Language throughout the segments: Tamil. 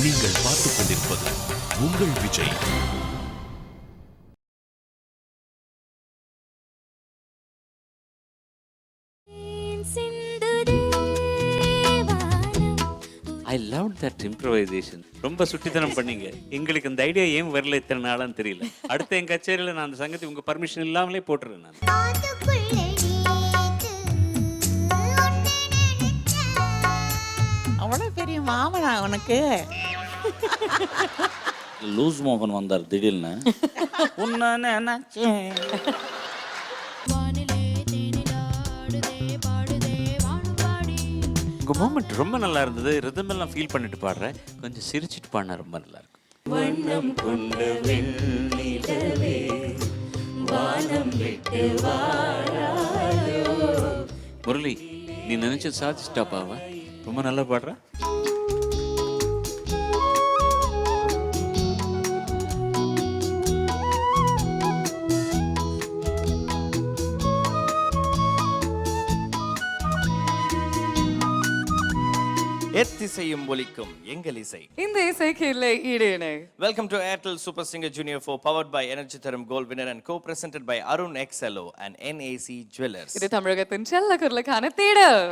நீங்கள் பார்த்துக் கொண்டிருப்பது உங்கள் Vijay. I love that improvisation. ரொம்ப சுட்டித்தனம் பண்ணீங்க. எங்களுக்கு இந்த ஐடியா ஏன் வரல இத்தனை நாளான்னு தெரியல. அடுத்த என் கச்சேரியில் நான் அந்த சங்கத்தை உங்க பர்மிஷன் இல்லாமலே போட்டுருவேன் நான். அவ்வளோ பெரிய மாமனா உனக்கு? லூஸ் மோகன் வந்தார் திடீர்னு. உன்ன நினைச்சேன். உங்க மூமெண்ட் ரொம்ப நல்லா இருந்தது. ரிதம் எல்லாம் ஃபீல் பண்ணிட்டு பாடுறேன். கொஞ்சம் சிரிச்சிட்டு பாடினா ரொம்ப நல்லா இருக்கும். வண்ணம் கொண்ட வெண்ணிலவே வானம் விட்டு வாராயோ. முரளி, நீ நினைச்ச சாதிச்சிட்டா பாவ. ரொம்ப நல்லா பாடுற. எத்திசையும் ஒலிக்கும் எங்கள் இசை. இந்த இசைக்கு இல்லை ஈடு இணை. Welcome to Airtel Super Singer Junior 4 powered by Energy Tharum Gold Winner and co-presented by Arun XLO and NAC Jewelers. இது தமிழகத்தின் செல்ல குரலுக்கான தேடல்.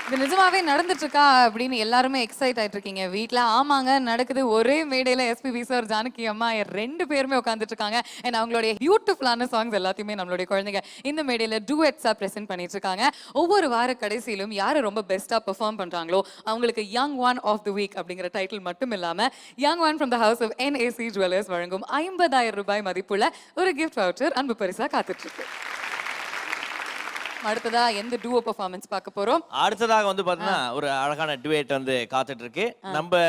இது நிஜமாவே நடந்துட்டு இருக்கா அப்படின்னு எல்லாருமே எக்ஸைட் ஆயிட்டு இருக்கீங்க வீட்டில். ஆமாங்க, நடக்குது. ஒரே மேடையில் எஸ்பிபி சார், ஜானகி அம்மா ரெண்டு பேருமே உட்காந்துட்டு இருக்காங்க. அண்ட் அவங்களுடைய பியூட்டிஃபுல்லான சாங்ஸ் எல்லாத்தையுமே நம்மளுடைய குழந்தைங்க இந்த மேடையில் டூஎட்ஸாக ப்ரெசென்ட் பண்ணிட்டு இருக்காங்க. ஒவ்வொரு வார கடைசியிலும் யார் ரொம்ப பெஸ்ட்டாக பெர்ஃபார்ம் பண்ணுறாங்களோ அவங்களுக்கு young one of the week அப்படிங்கிற டைட்டில் மட்டும் இல்லாமல் young one from the house of NAC jewellers வழங்கும் 50,000 ரூபாய் மதிப்புள்ள ஒரு கிஃப்ட் வவுச்சர் அன்பு பரிசாக காத்துட்டு இருக்கு. அடுத்ததா எந்த டூவோ பெர்ஃபார்மன்ஸ் பார்க்க போறோம்? அடுத்ததாக வந்து பார்த்தீங்கன்னா ஒரு அழகான டுவேட் வந்து காத்துட்டு இருக்கு. நம்ம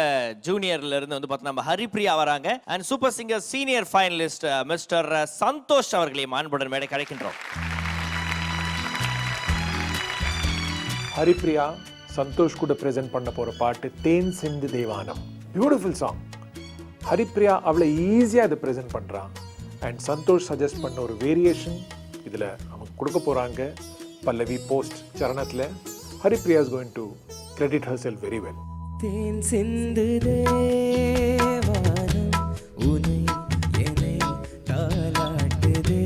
ஜூனியர்ல இருந்து வந்து பார்த்தீங்கன்னா நம்ம ஹரிப்ரியா வராங்க. And super singer senior finalist mister Santhosh அவர்களையும் அன்புடன் மேடை கிடைக்கின்றோம். ஹரிப்ரியா சந்தோஷ் கூட பிரசன்ட் பண்ண போற பாட்டு தேன் சிந்து தேவானம். Beautiful song. ஹரிப்ரியா அவ்வளோ ஈஸியாக அதை பிரசன்ட் பண்றான். அண்ட் சந்தோஷ் சஜஸ்ட் பண்ண ஒரு வேரியேஷன் இதில் அவங்க கொடுக்க போறாங்க. பல்லவி போஸ்ட் சரணத்தில் Haripriya is going to credit herself very well. தேன் சிந்து தேவானம் உனை என்னை தாலாட்டுதே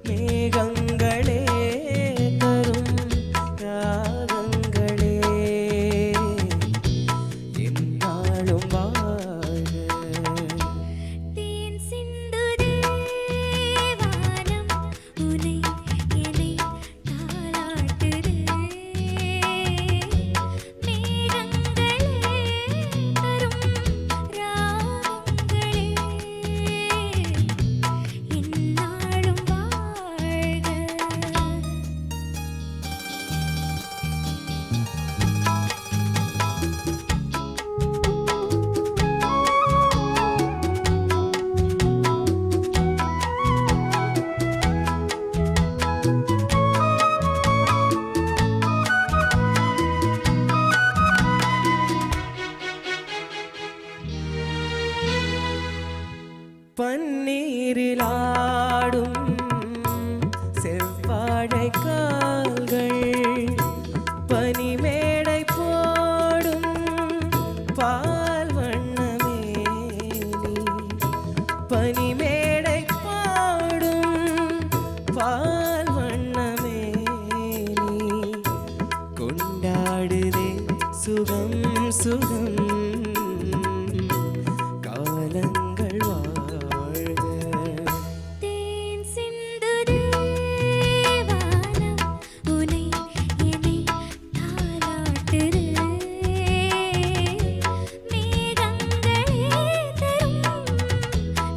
மேகங்களே தரும் ராகங்களே என்னாலும் வாழ. தேன் சிந்து தேவானம் உனை என்னை தாலாட்டுதே மேகங்களே தரும் ராகங்களே என்னாலும் வாழ்க. பன்னீரில் ஆடும் செவ்வாழை கால்கள் பனிமேடை போடும் பால் வண்ணமேனி பனிமேடை போடும் பால் வண்ணமேனி கொண்டாடுதே சுகம் சுகம் காலங்கள் வாழ்க. தேன் சிந்து தேவானம் உனை என்னை தாலாட்டுதே மேகங்களே தரும்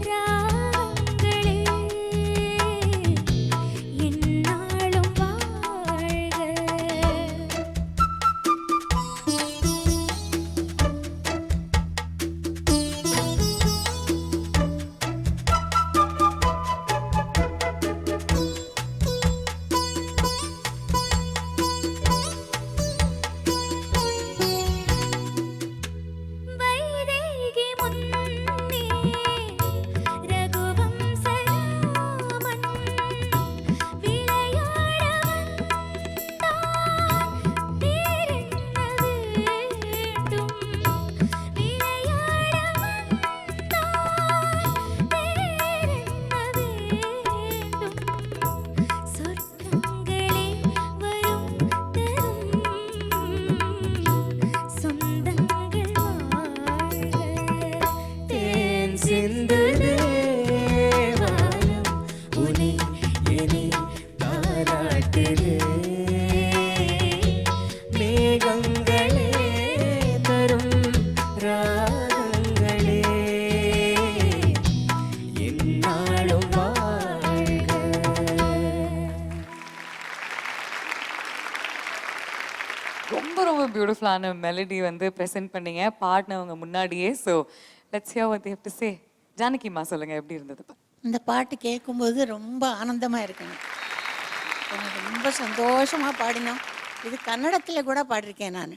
ராகங்களே என்னாலும் வாழ்க. அவ்வளவு பியூட்டிஃபுல்லான மெலடி வந்து ப்ரெசென்ட் பண்ணீங்க பாடினவங்க முன்னாடியே. So let's hear what they have to say. ஜானகிமா சொல்லுங்க எப்படி இருந்தது? இந்த பாட்டு கேட்கும்போது ரொம்ப ஆனந்தமாக இருக்குங்க. எனக்கு ரொம்ப சந்தோஷமாக பாடினோம். இது கன்னடத்தில் கூட பாடியிருக்கேன் நான்.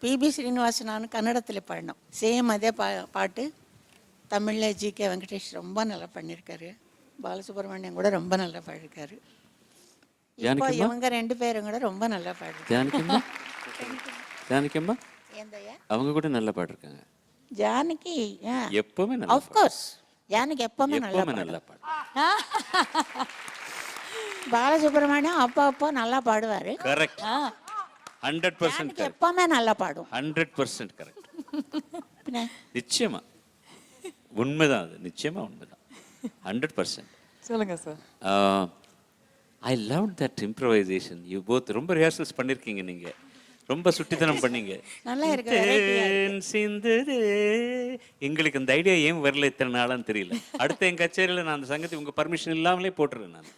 பிபி ஸ்ரீனிவாசன் நான் கன்னடத்தில் பாடினோம். சேம் அதே பாட்டு தமிழில் ஜிகே வெங்கடேஷ் ரொம்ப நல்லா பண்ணியிருக்காரு. பாலசுப்ரமணியம் கூட ரொம்ப நல்லா பாடியிருக்காரு. இப்போ இவங்க 2 பேரும் கூட ரொம்ப நல்லா பாடிருக்காங்க. ஜானகிம்மா ஜானகிம்மா ஏந்தையா அவங்க கூட நல்லா பாடிருக்காங்க. ஜானகி எப்பவுமே நல்லா ஆஃப் கோர்ஸ் ஜானகி எப்பவுமே நல்லா பாடு. பாலசுப்ரமணியம் அப்போ நல்லா பாடுவாரு. கரெக்ட். 100% கரெக்ட். எப்பவுமே நல்லா பாடும். 100% கரெக்ட். பின்ன நிச்சயமா உண்மைதான், அது நிச்சயமா உண்மைதான். 100%. சொல்லுங்க sir. I love that improvisation. You both ரொம்ப ரிஹர்சல்ஸ் பண்ணிருக்கீங்க. நீங்க ரொம்ப சுட்டித்தனம் பண்ணீங்க. நல்லா இருக்கு, variety-ஆ இருக்கு. சிந்துதே. எங்களுக்கு இந்த ஐடியா ஏன் வரல இத்தனை நாளான்னு தெரியல. அடுத்த என் கச்சேரியில் நான் அந்த சங்கத்தை உங்க பர்மிஷன் இல்லாமலே போட்டுருவேன் நான்.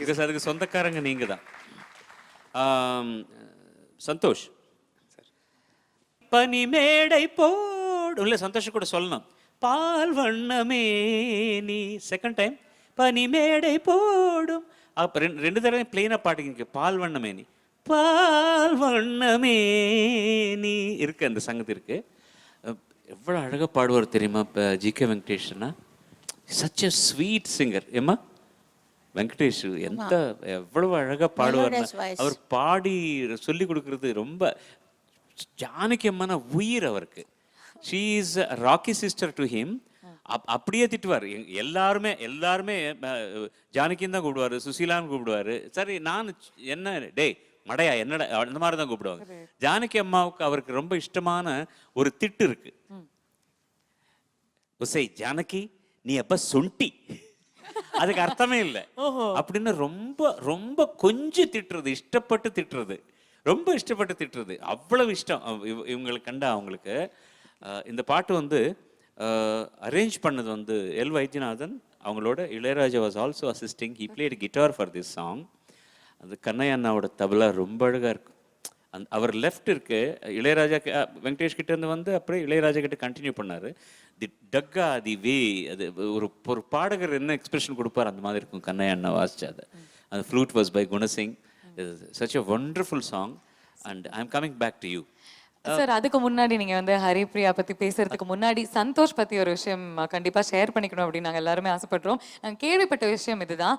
பிகாஸ் அதுக்கு சொந்தக்காரங்க நீங்க தான். சந்தோஷ் பனிமேடை போடும் இல்லை, சந்தோஷம் கூட சொல்லணும். பால் வண்ணமே நீ செகண்ட் டைம் பனிமேடை போடும். அப்போ ரெண்டு தடவை பிளெயினாக பாட்டுங்க. பால் வண்ணமே நீ பால் வண்ணமே நீ இருக்கு, அந்த சங்கத்து இருக்கு. எவ்வளோ அழகாக பாடுவார் தெரியுமா இப்போ ஜிகே வெங்கடேஷ்னா. Such a sweet singer. ஏம்மா வெங்கடேஷ் எந்த எவ்வளவு அழகாக பாடுவார். அவர் பாடி சொல்லி கொடுக்கறது ரொம்ப. ஜானகி அம்மானா உயிர் அவருக்கு. She is Rakhi sister to him. அப்படியே திட்டுவார். எல்லாருமே ஜானகின்னு தான் கூப்பிடுவாரு, சுசீலான்னு கூப்பிடுவாரு. சரி நான் என்ன டேய் மடையா என்னடா அந்த மாதிரி தான் கூப்பிடுவாங்க. ஜானகி அம்மாவுக்கு அவருக்கு ரொம்ப இஷ்டமான ஒரு திட்டு இருக்கு. உசை ஜானகி நீ அப்ப சொண்டி, அதுக்கு அர்த்தமே இல்லை அப்படின்னு ரொம்ப ரொம்ப கொஞ்சம் திட்டுறது, இஷ்டப்பட்டு திட்டுறது, ரொம்ப இஷ்டப்பட்டு திட்டுறது. அவ்வளவு இஷ்டம் இவங்களுக்கு கண்டா அவங்களுக்கு. இந்த பாட்டு வந்து அரேஞ்ச் பண்ணது வந்து எல் வைத்தியநாதன். அவங்களோட Ilaiyaraaja was also assisting. He played guitar for this song. அந்த கண்ணையா அண்ணாவோட தபலா ரொம்ப அழகாக இருக்கும். அவர் லெஃப்ட் இருக்கு. இளையராஜா வெங்கடேஷ் கிட்ட இருந்து வந்து அப்படியே இளையராஜா கிட்ட கண்டினியூ பண்ணாரு. தி டக்கா தி வே, அது ஒரு பாடகர் என்ன எக்ஸ்பிரஷன் கொடுப்பார் அந்த மாதிரி இருக்கும். கண்ணையா அண்ணா வாசிச்சு அது. அந்த flute was by Gunasingh. Such a wonderful song. And I am coming back to you sir. அதுக்கு முன்னாடி நீங்க வந்து ஹரிப்ரியா பத்தி பேசுறதுக்கு முன்னாடி சந்தோஷ் பத்தி ஒரு விஷயம் கண்டிப்பா ஷேர் பண்ணிக்கணும் அப்படின்னு நாங்க எல்லாருமே ஆசைப்படுறோம். நாங்க கேள்விப்பட்ட விஷயம் இதுதான்.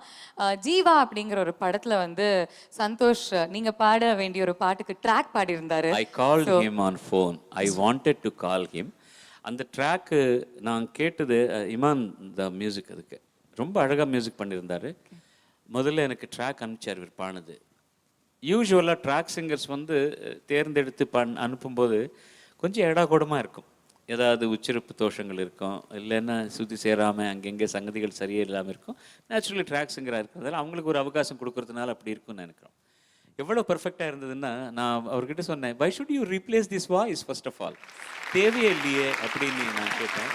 ஜீவா அப்படிங்கிற ஒரு படத்துல வந்து சந்தோஷ் நீங்க பாட வேண்டிய ஒரு பாட்டுக்கு ட்ராக் பாடி இருந்தாரு. I called him on phone. I wanted to call him. அந்த ட்ராக்கு நான் கேட்டது இமான் த மியூசிக். அதுக்கு ரொம்ப அழகாக மியூசிக் பண்ணியிருந்தாரு. முதல்ல எனக்கு ட்ராக் அனுப்பிச்சார் இவர் பாடுனது. யூஸ்வலாக ட்ராக் சிங்கர்ஸ் வந்து தேர்ந்தெடுத்து அனுப்பும்போது கொஞ்சம் ஏடாகூடமாக இருக்கும். ஏதாவது உச்சரிப்பு தோஷங்கள் இருக்கும், இல்லைன்னா சுற்றி சேராமல் அங்கங்கே சங்கதிகள் சரியே இல்லாமல் இருக்கும். நேச்சுரலி ட்ராக் சிங்கராக இருக்கிறதால அவங்களுக்கு ஒரு அவகாசம் கொடுக்கறதுனால அப்படி இருக்கும்னு நினைக்கிறோம். எவ்வளோ பர்ஃபெக்டாக இருந்ததுன்னா நான் அவர்கிட்ட சொன்னேன், why should you replace this voice first of all, தேவையே இல்லையே அப்படின்னு நான் கேட்டேன்.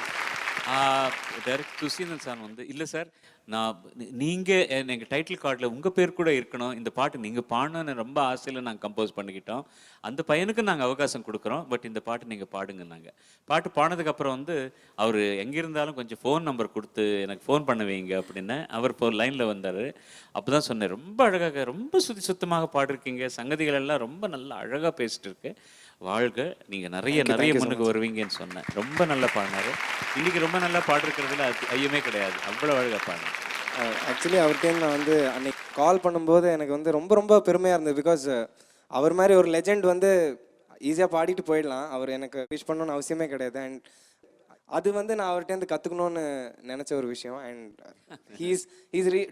டைரக்ட் சுசீந்தன் சார் வந்து இல்லை சார், நான் நீங்கள் எங்கள் டைட்டில் கார்டில் உங்கள் பேர் கூட இருக்கணும், இந்த பாட்டு நீங்கள் பாடணும்னு ரொம்ப ஆசையில் நாங்கள் கம்போஸ் பண்ணிக்கிட்டோம். அந்த பையனுக்கு நாங்கள் அவகாசம் கொடுக்குறோம், பட் இந்த பாட்டு நீங்கள் பாடுங்க. நாங்கள் பாட்டு பாடினதுக்கப்புறம் வந்து அவர் எங்கே இருந்தாலும் கொஞ்சம் ஃபோன் நம்பர் கொடுத்து எனக்கு ஃபோன் பண்ண வைங்க அப்படின்னு அவர் இப்போ லைனில் வந்தார். அப்போ தான் சொன்னேன், ரொம்ப அழகாக ரொம்ப சுத்தமாக பாடிருக்கீங்க, சங்கதிகள் எல்லாம் ரொம்ப நல்லா அழகாக பேசிட்டு இருக்கு, வாழ்க, நீங்கள் நிறைய முன்னுக்கு வருவீங்கன்னு சொன்னேன். ரொம்ப நல்லா பாடினாரு. இன்னைக்கு ரொம்ப நல்லா பாடிருக்கிறதுல ஐயமே கிடையாது, அவ்வளோ அழகாக பாடினேன். ஆக்சுவலி அவர்கிட்ட நான் வந்து அன்னைக்கு கால் பண்ணும்போது எனக்கு வந்து ரொம்ப ரொம்ப பெருமையாக இருந்தது. பிகாஸ் அவர் மாதிரி ஒரு லெஜெண்ட் வந்து ஈஸியாக பாடிட்டு போயிடலாம், அவர் எனக்கு விஷ் பண்ணணும்னு அவசியமே கிடையாது. அண்ட் அது வந்து நான் அவர்கிட்ட கற்றுக்கணும்னு நினச்ச ஒரு விஷயம். அண்ட் ஹீஸ்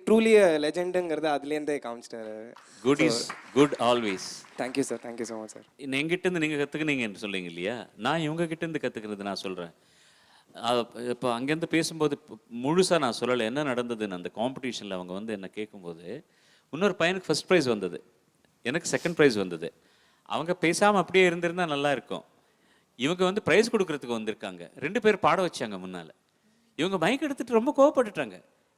ட்ரூலி லெஜெண்டுங்கிறது அதுலேருந்தே காமிச்சிட்டாரு. Good is good always. Thank you sir, thank you so much sir. எங்கிட்டேருந்து நீங்கள் கற்றுக்குனீங்கன்னு சொல்லுங்க இல்லையா, நான் இவங்ககிட்டேருந்து கற்றுக்கிறது நான் சொல்கிறேன். இப்போ அங்கேருந்து பேசும்போது முழுசாக நான் சொல்லலை என்ன நடந்ததுன்னு. அந்த காம்படிஷனில் அவங்க வந்து என்னை கேட்கும்போது இன்னொரு பையனுக்கு ஃபர்ஸ்ட் ப்ரைஸ் வந்தது, எனக்கு செகண்ட் ப்ரைஸ் வந்தது. அவங்க பேசாமல் அப்படியே இருந்திருந்தால் நல்லா இருக்கும். இவங்க வந்து ப்ரைஸ் கொடுக்கறதுக்கு வந்திருக்காங்க, 2 பேர் பாட வச்சாங்க முன்னால். இவங்க மைக் எடுத்துகிட்டு ரொம்ப கோவப்பட்டுட்டாங்க,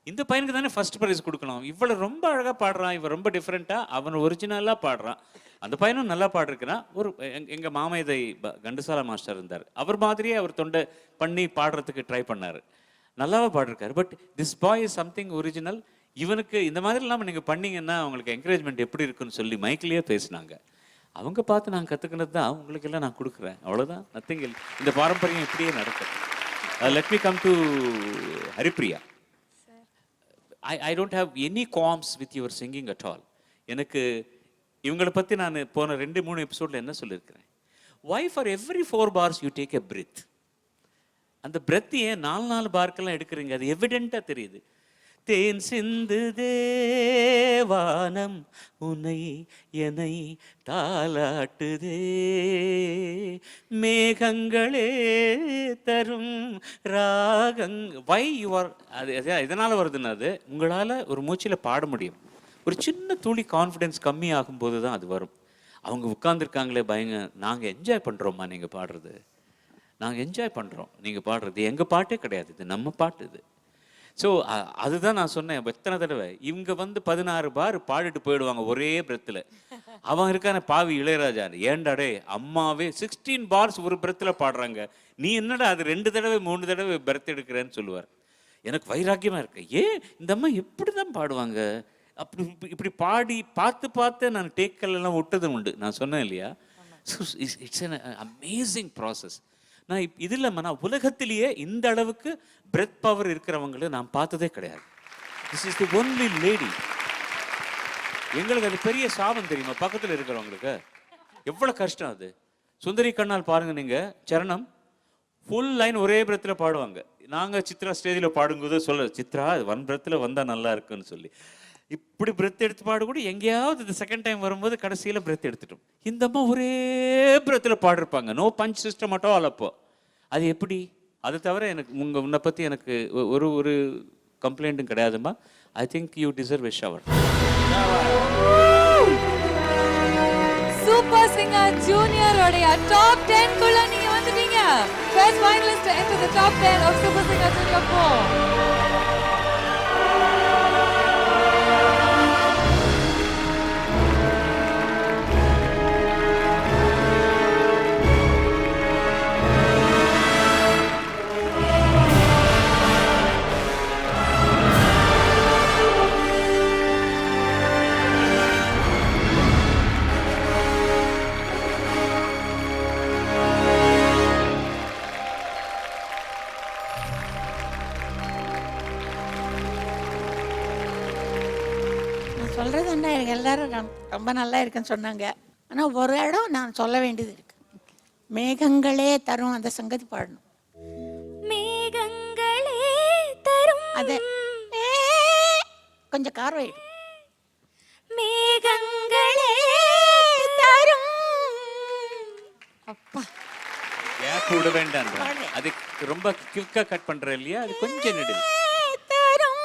இந்த பையனுக்கு தானே ஃபர்ஸ்ட் ப்ரைஸ் கொடுக்கணும். இவ்வளவு ரொம்ப அழகாக பாடுறான், இவன் ரொம்ப டிஃப்ரெண்ட்டாக அவன் ஒரிஜினலாக பாடுறான். அந்த பையனும் நல்லா பாடிருக்கிறான். ஒரு எங்கள் மாமேதை கண்டுசாலா மாஸ்டர் இருந்தார், அவர் மாதிரியே அவர் தொண்டை பண்ணி பாடுறதுக்கு ட்ரை பண்ணார், நல்லாவே பாடிருக்காரு. But this boy is something original. இவனுக்கு இந்த மாதிரி இல்லாமல் நீங்கள் பண்ணீங்கன்னா அவங்களுக்கு என்கரேஜ்மெண்ட் எப்படி இருக்குன்னு சொல்லி மைக்கிலேயே பேசினாங்க. அவங்க பார்த்து நான் கற்றுக்கினது தான் உங்களுக்கு எல்லாம் நான் கொடுக்குறேன், அவ்வளோதான், நத்திங் எல். இந்த பாரம்பரியம் இப்படியே நடக்கும். Let me come to Haripriya. I don't have any qualms with your singing at all. எனக்கு இவங்களை பற்றி நான் போன 2-3 எபிசோடில் என்ன சொல்லியிருக்கிறேன், why for every 4 bars you take a breath. அந்த பிரெத் ஏன் 4 பார்க்கெல்லாம் எடுக்கிறீங்க, அது எவிடெண்ட்டாக தெரியுது. தேன் சிந்து தேவானம் உன்னை என்னை தாலாட்டுதே, மேகங்களே தரும் ராகங். வை யூ ஆர், அது இதனால் வருதுன்னா அது உங்களால் ஒரு மூச்சில் பாட முடியும். ஒரு சின்ன துளி கான்ஃபிடென்ஸ் கம்மி ஆகும்போது தான் அது வரும். அவங்க உட்காந்துருக்காங்களே பயங்க, நாங்கள் என்ஜாய் பண்ணுறோம்மா நீங்கள் பாடுறது, நாங்கள் என்ஜாய் பண்ணுறோம் நீங்கள் பாடுறது, எங்கள் பாட்டே கிடையாது, இது நம்ம பாட்டு இது. ஸோ அதுதான் நான் சொன்னேன் எத்தனை தடவை. இவங்க வந்து 16 பார் பாடிட்டு போயிடுவாங்க ஒரே பிரத்தில். அவன் இருக்கான பாவி இளையராஜா, ஏண்டாடே அம்மாவே 16 bars ஒரு பிரத்தில் பாடுறாங்க, நீ என்னடா அது 2 தடவை 3 தடவை பிரத் எடுக்கிறேன்னு சொல்லுவார். எனக்கு வைராக்கியமாக இருக்கு, ஏன் இந்த அம்மா எப்படி தான் பாடுவாங்க, அப்படி இப்படி பாடி பார்த்து நான் டேக்கெல்லாம் விட்டதும் உண்டு. நான் சொன்னேன் இல்லையா, இட்ஸ் an amazing process. நான் இதில் நான் உலகத்திலேயே இந்த அளவுக்கு பிரெத் பவர் இருக்கிறவங்களை நான் பார்த்ததே கிடையாது. This is the only lady. எங்களுக்கு அது பெரிய சாபம் தெரியுமா, பக்கத்தில் இருக்கிறவங்களுக்கு எவ்வளோ கஷ்டம் அது. சுந்தரி கண்ணால் பாருங்க நீங்கள், சரணம் ஃபுல் லைன் ஒரே பிரெத்தில் பாடுவாங்க. நாங்கள் சித்ரா ஸ்டேஜில் பாடும்போது சொல்ல, சித்ரா 1 breathல வந்தால் நல்லா இருக்குன்னு சொல்லி இப்படி பிரெத் எடுத்து பாடக்கூட எங்கேயாவது இந்த செகண்ட் டைம் வரும்போது கடைசியில் பிரெத் எடுத்துட்டோம். இந்த அம்மா ஒரே பிரெத்தில் பாடிருப்பாங்க, நோ பஞ்ச் சிஸ்டம் மட்டும் அளப்போ. அது எப்படி? அது தவிர எனக்கு உன்னை பற்றி எனக்கு ஒரு கம்ப்ளைண்ட்டும் கிடையாதுமா. I think you deserve a shower. Super singer Junior உடைய டாப் 10 குள்ள நீங்க வந்துட்டீங்க. First finalist into the top 10 of Super Singer Junior 4. சொல்கிறது என்ன, எல்லாரும் ரொம்ப நல்லா இருக்குன்னு சொன்னாங்க. ஆனால் ஒரு இடம் நான் சொல்ல வேண்டியது இருக்கு. மேகங்களே தரும் அந்த சங்கதி பாடணும். மேகங்களே தரும் அது கொஞ்சம் கார்வாயிடு. மேகங்களே தரும். அப்பா கேப் விட வேண்டாம், அது ரொம்ப குயிக்காக கட் பண்ணுற இல்லையா, அது கொஞ்சம் நெடு தரும்.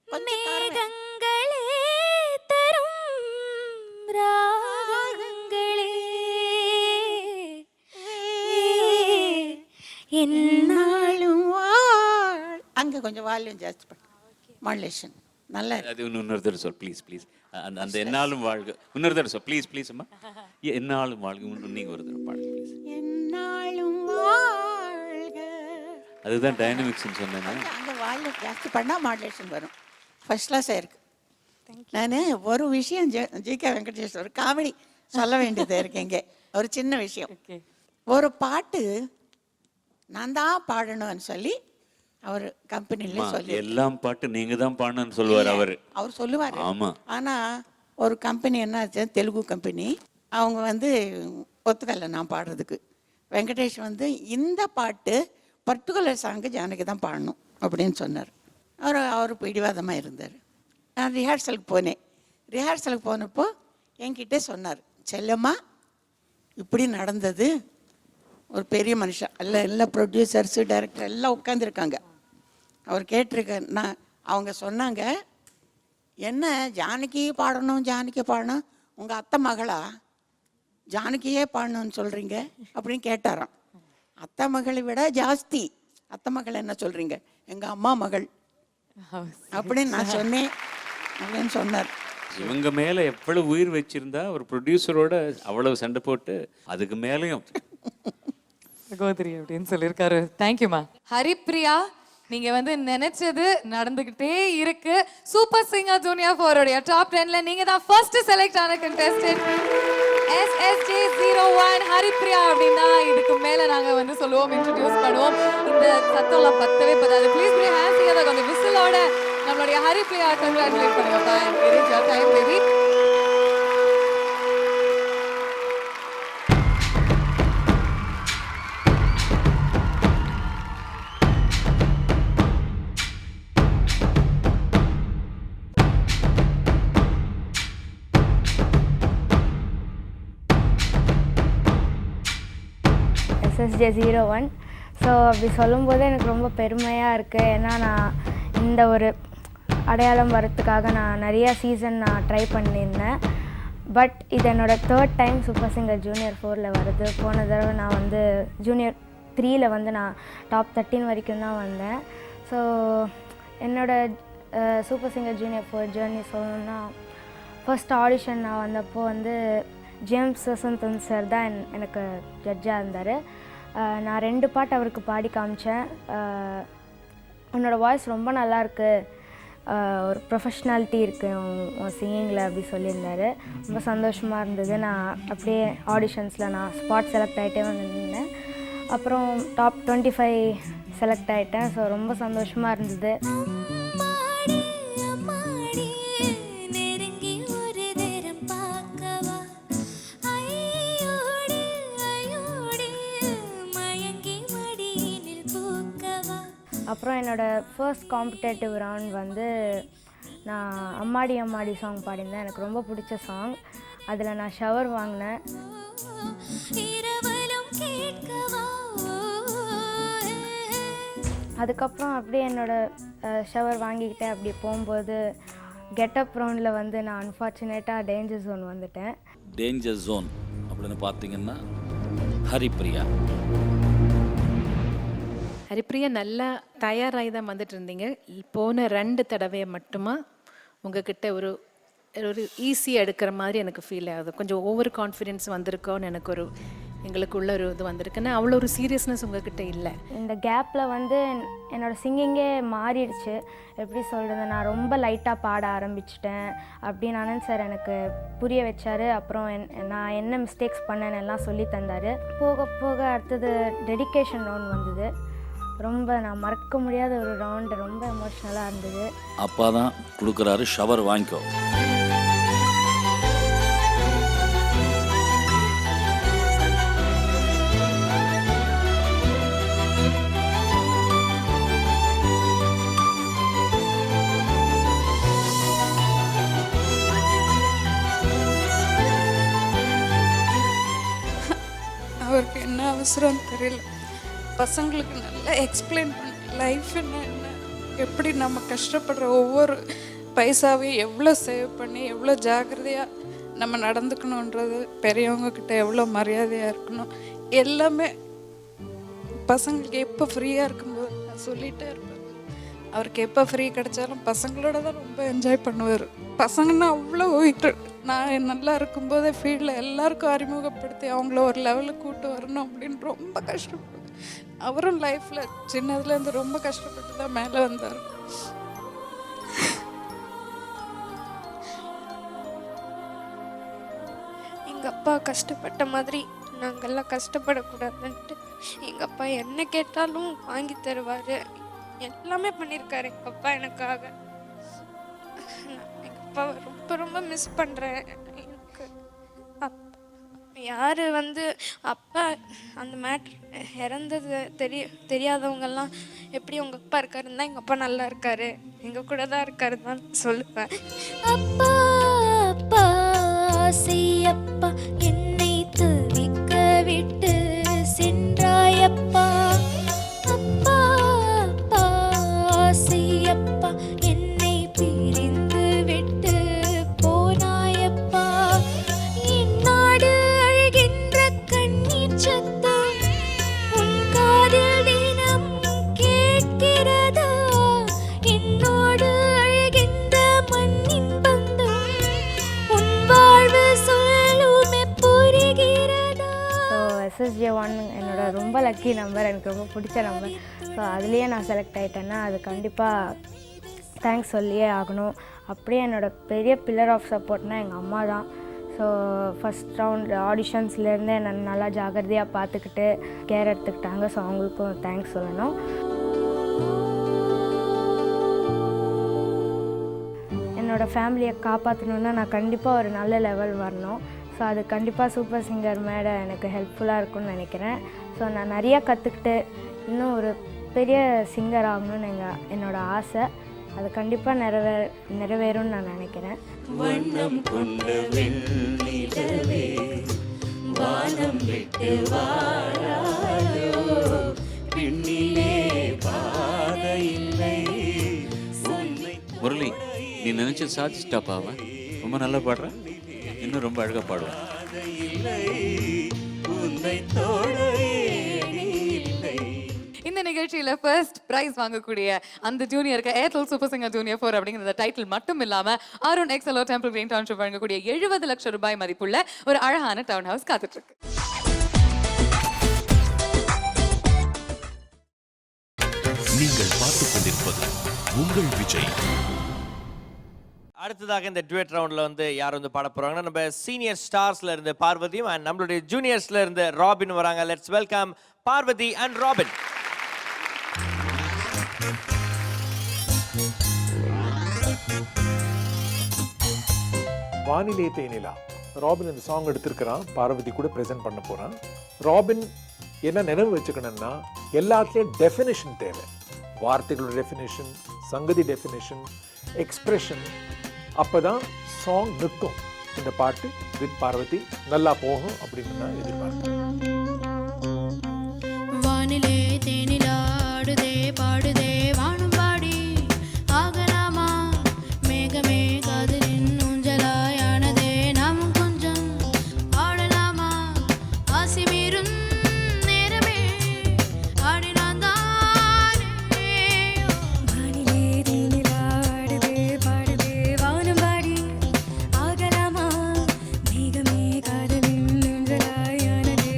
கொஞ்சம் கார்வாயிடு. மேகங்களே தரும் ராகங்களே என்னாலும் அங்கே கொஞ்சம் வால்யூம் ஜாஸ்தி பண்ண மாடுலேஷன் நல்லா இருக்கு. அது இன்னொரு தடவை சொல் ப்ளீஸ் ப்ளீஸ். அந்த என்னாலும் வாழ்க இன்னொரு தடவை சொல் ப்ளீஸ் ப்ளீஸ் அம்மா. என்னாலும் வாழ்க நீங்கள் ஒரு தடவை பாடுங்க ப்ளீஸ். என்னாலும் வாழ்க. அதுதான் டைனமிக்ஸ்ன்னு சொன்னேன். அங்கே வால்யூம் ஜாஸ்தி பண்ணால் மாடுலேஷன் வரும். ஃபர்ஸ்ட் கிளாஸாக இருக்கு. நான் ஒரு விஷயம் ஜி.கே. வெங்கடேஷ் ஒரு காமெடி சொல்ல வேண்டியது இருக்கு. இங்கே ஒரு சின்ன விஷயம். ஒரு பாட்டு நான் தான் பாடணும்னு சொல்லி அவர் கம்பெனில சொல்லி, எல்லாம் பாட்டு நீங்க தான் பாடணும்னு சொல்லுவார் அவர் சொல்லுவார். ஆமா. ஆனால் ஒரு கம்பெனி என்ன ஆச்சு, தெலுங்கு கம்பெனி, அவங்க வந்து ஒத்துக்கலை நான் பாடுறதுக்கு. வெங்கடேஷ் வந்து இந்த பாட்டு பர்டிகுலர் சாங்கு ஜானகி தான் பாடணும் அப்படின்னு சொன்னார். அவர் பிடிவாதமாக இருந்தார். நான் ரிஹர்சலுக்கு போனேன். ரிஹர்சலுக்கு போனப்போ என்கிட்ட சொன்னார், செல்லம்மா இப்படி நடந்தது. ஒரு பெரிய மனுஷன் எல்லாம் ப்ரொடியூசர்ஸு டைரக்டர் எல்லாம் உட்காந்துருக்காங்க. அவர் கேட்டிருக்கார். அவங்க சொன்னாங்க, என்ன ஜானகியே பாடணும், உங்கள் அத்தை மகளா ஜானகியே பாடணும்னு சொல்கிறீங்க அப்படின்னு கேட்டாராம். அத்தை மகளை விட ஜாஸ்தி. அத்தை மகள் என்ன சொல்கிறீங்க, எங்கள் அம்மா மகள் அப்படின்னு நான் சொன்னேன் அப்படின்னு சொன்னார். இவங்க மேல எவ்வளவு உயிர் வச்சிருந்தா ஒரு ப்ரொடியூசரோட அவ்வளவு சண்டை போட்டு அதுக்கு மேலேயும் கோதிரி அப்படின்னு சொல்லியிருக்காரு. தேங்க்யூமா. ஹரிப்ரியா, நீங்க வந்து நினைச்சது நடந்துகிட்டே இருக்கு. சூப்பர் சிங்கர் ஜூனியர் 4 டாப் 10ல நீங்க தான் ஃபர்ஸ்ட் செலக்ட் ஆன கண்டெஸ்டன்ட். SSJ01 ஹரிப்ரியா அப்படின்னா இதுக்கு மேல நாங்க வந்து சொல்லுவோம், இன்ட்ரோடியூஸ் பண்ணுவோம். இந்த சத்தம்லாம் பத்தவே பத்தாது. ப்ளீஸ் ப்ளீ ஹேண்ட்ஸ் டுகெதர் கொஞ்சம் விசிலோட நம்மளுடைய ஹரிப்ரியா கங்க்ராச்சுலேட் பண்ணுங்கப்பா. It is your time baby. SSJ01. So அப்படி சொல்லும்போது எனக்கு ரொம்ப பெருமையாக இருக்குது. ஏன்னா நான் இந்த ஒரு அடையாளம் வரத்துக்காக நான் நிறையா சீசன் நான் ட்ரை பண்ணியிருந்தேன். பட் இது என்னோடய 3rd time Super singer Junior 4ல் வருது. போன தடவை நான் வந்து ஜூனியர் 3ல் வந்து நான் டாப் 13 வரைக்கும் தான் வந்தேன். ஸோ என்னோடய சூப்பர் சிங்கர் ஜூனியர் 4 ஜேர்னி சொல்லணுன்னா, ஃபர்ஸ்ட் ஆடிஷன் நான் வந்தப்போ வந்து ஜேம்ஸ் வசந்தன் சார் தான் எனக்கு ஜட்ஜாக இருந்தார். நான் 2 பாட்டு அவருக்கு பாடி காமிச்சேன். உன்னோட வாய்ஸ் ரொம்ப நல்லாயிருக்கு, ஒரு ப்ரொஃபஷ்னாலிட்டி இருக்குது உன் சிங்கிங்கில் அப்படி சொல்லியிருந்தார். ரொம்ப சந்தோஷமாக இருந்தது. நான் அப்படியே ஆடிஷன்ஸில் நான் ஸ்பாட் செலக்ட் ஆகிட்டே வந்துருந்தேன். அப்புறம் டாப் 25 செலக்ட் ஆகிட்டேன். ஸோ ரொம்ப சந்தோஷமாக இருந்தது. அப்புறம் என்னோடய ஃபர்ஸ்ட் காம்படேட்டிவ் ரவுண்ட் வந்து நான் அம்மாடி அம்மாடி சாங் பாடியிருந்தேன். எனக்கு ரொம்ப பிடிச்ச சாங். அதில் நான் ஷவர் வாங்கினேன். அதுக்கப்புறம் அப்படியே என்னோடய ஷவர் வாங்கிக்கிட்டே அப்படி போகும்போது கெட்டப் ரவுண்டில் வந்து நான் அன்ஃபார்ச்சுனேட்டாக டேஞ்சர் ஜோன் வந்துட்டேன். டேஞ்சர் ஜோன் அப்படின்னு பார்த்தீங்கன்னா ஹரிப்ரியா. ஹரிப்ரியா நல்லா தயாராகி தான் வந்துட்டு இருந்தீங்க. போன 2 தடவையை மட்டுமா உங்ககிட்ட ஒரு ஒரு ஈஸியாக எடுக்கிற மாதிரி எனக்கு ஃபீல் ஆகுது. கொஞ்சம் ஓவர் கான்ஃபிடென்ஸ் வந்திருக்கோன்னு எனக்கு ஒரு எங்களுக்குள்ள ஒரு இது வந்திருக்குன்னா அவ்வளோ ஒரு சீரியஸ்னஸ் உங்ககிட்ட இல்லை. இந்த கேப்பில் வந்து என்னோடய சிங்கிங்கே மாறிடுச்சு. எப்படி சொல்கிறது, நான் ரொம்ப லைட்டாக பாட ஆரம்பிச்சிட்டேன் அப்படின்னு ஆனந்த் சார் எனக்கு புரிய வச்சார். அப்புறம் நான் என்ன மிஸ்டேக்ஸ் பண்ணேன்னு எல்லாம் சொல்லி தந்தார். போக போக அடுத்தது டெடிகேஷன் ரவுண்ட் வந்தது. ரொம்ப நான் மறக்க முடியாத ஒரு ரவுண்டு, ரொம்ப எமோஷ்னலாக இருந்தது. அப்பா தான் கொடுக்குறாரு, ஷவர் வாங்கிக்கோ. அவருக்கு என்ன அவசரம் தெரியல. பசங்களுக்கு நல்லா எக்ஸ்பிளைன் பண்ண லைஃப் என்ன, எப்படி நம்ம கஷ்டப்படுற ஒவ்வொரு பைசாவையும் எவ்வளோ சேவ் பண்ணி எவ்வளோ ஜாக்கிரதையாக நம்ம நடந்துக்கணுன்றது, பெரியவங்கக்கிட்ட எவ்வளோ மரியாதையாக இருக்கணும், எல்லாமே பசங்களுக்கு எப்போ ஃப்ரீயாக இருக்கும்போது நான் சொல்லிகிட்டே இருப்பேன். அவருக்கு எப்போ ஃப்ரீ கிடைச்சாலும் பசங்களோட தான் ரொம்ப என்ஜாய் பண்ணுவார். பசங்கன்னா அவ்வளோ உயிர். நான் நல்லா இருக்கும்போதே ஃபீல்டில் எல்லாருக்கும் அறிமுகப்படுத்தி அவங்கள ஒரு லெவலுக்கு கூட்டு வரணும் அப்படின்னு ரொம்ப கஷ்டப்படுவேன். அவரும் லைஃப்பில் சின்னதுலேருந்து ரொம்ப கஷ்டப்பட்டு தான் மேலே வந்தார். எங்கள் அப்பா கஷ்டப்பட்ட மாதிரி நாங்கள்லாம் கஷ்டப்படக்கூடாதுன்ட்டு எங்கள் அப்பா என்ன கேட்டாலும் வாங்கி தருவார். எல்லாமே பண்ணியிருக்காரு எங்கள் அப்பா எனக்காக. எங்கள் அப்பாவை ரொம்ப ரொம்ப மிஸ் பண்ணுறேன். எனக்கு யார் வந்து அப்பா அந்த மேட்ரு இறந்தது தெரியாதவங்கெல்லாம் எப்படி உங்கள் அப்பா இருக்காருன்னு தான் எங்கள் அப்பா நல்லா இருக்காரு, எங்கள் கூட தான் இருக்காரு தான் சொல்லுவேன். அப்பா அப்பா செய்யப்பா என்னை துதிக்க விட்டு சென்றாயப்பா. அப்பா அப்பா செய்யப்பா என்னை பிரிந்து விட்டு போனாயப்பா. என்னாடு அழுகின்ற கண்ணீர் சத்தம் உன் காதில் தினம் கேட்கிறதா? என்னோடு SSJ1 என்னோட ரொம்ப லக்கி நம்பர், எனக்கு ரொம்ப பிடிச்ச நம்பர். ஸோ அதுலேயே நான் செலக்ட் ஆகிட்டேன்னா அது கண்டிப்பாக தேங்க்ஸ் சொல்லியே ஆகணும். அப்படியே என்னோட பெரிய பில்லர் ஆஃப் சப்போர்ட்னால் எங்கள் அம்மா தான். ஸோ ஃபஸ்ட் ரவுண்ட் ஆடிஷன்ஸ்லேருந்தே என்னை நல்லா ஜாகிரதையாக பார்த்துக்கிட்டு கேர் எடுத்துக்கிட்டாங்க. ஸோ அவங்களுக்கும் தேங்க்ஸ் சொல்லணும். என்னோடய ஃபேமிலியை காப்பாற்றணுன்னா நான் கண்டிப்பாக ஒரு நல்ல லெவல் வரணும். ஸோ அது கண்டிப்பாக சூப்பர் சிங்கர் மேடை எனக்கு ஹெல்ப்ஃபுல்லாக இருக்கும்னு நினைக்கிறேன். ஸோ நான் நிறையா கற்றுக்கிட்டு இன்னும் ஒரு பெரிய சிங்கர் ஆகணும்னு என்னோடய ஆசை. அது கண்டிப்பாக நிறைவேறும்னு நான் நினைக்கிறேன். வண்ணம் கொண்ட வெண்ணிலவே வானம் விட்டு வாராயோ பின்னிலே பாதை இல்லை. முரளி, நீ நினைச்ச சாதிச்சிட்டா பாவ. ரொம்ப நல்லா பாடுற, இன்னும் ரொம்ப அழகா பாடுவேன். இந்த நிகழ்ச்சியில ஃபர்ஸ்ட் பிரைஸ் வாங்கக்கூடிய அந்த ஜூனியருக்கு ஏர்டெல் சூப்பர் சிங்கர் ஜூனியர் 4 அப்படிங்கிற டைட்டில் மட்டும் இல்லாம அருண் எக்ஸலோ டெம்பிள் கிரீன் டவுன்ஷிப் வழங்கக்கூடிய 70 லட்சம் ரூபாய் மதிப்புள்ள ஒரு அழகான டவுன் ஹவுஸ் காத்துட்டு இருக்கு. நீங்கள் பார்த்துக் கொண்டிருப்பது உங்கள் விஜய். அடுத்ததாக இந்த டுவெட் ரவுண்ட்ல வந்து யார் வந்து பாட போறாங்கன்னா நம்ம சீனியர் ஸ்டார்ஸ்ல இருந்து பார்வதியும் அண்ட் நம்மளுடைய ஜூனியர்ஸ்ல இருந்து ராபின் வராங்க. Let's welcome Parvathi and Robin. Vaanile Thenila. Robin இந்த சாங் எடுத்திருக்கிறான், பார்வதி கூட ப்ரெசென்ட் பண்ண போகிறான். ராபின் என்ன நினைவு வச்சுக்கணும்னா எல்லாத்துலேயும் டெஃபினேஷன் தேவை. வார்த்தைகளோட டெஃபினேஷன், சங்கதி டெஃபினேஷன், எக்ஸ்பிரஷன். அப்போ தான் சாங் நிற்கும். இந்த பாட்டு வித் பார்வதி நல்லா போகும் அப்படின்னு நான் எதிர்பார்க்கிறேன். வானிலே தேனிலா ஆடுதே பாடுதே வானம் பாடி ஆகலாமா மேகமே காதலின் ஊஞ்சலாயானதே நாமும் கொஞ்சம் ஆடலாமா ஆசி மீறும் நேரமே ஆடினான் தானே. வானிலே தேனிலா ஆடுதே பாடுதே வானம் பாடி ஆகலாமா மேகமே காதலின் ஊஞ்சலாயானதே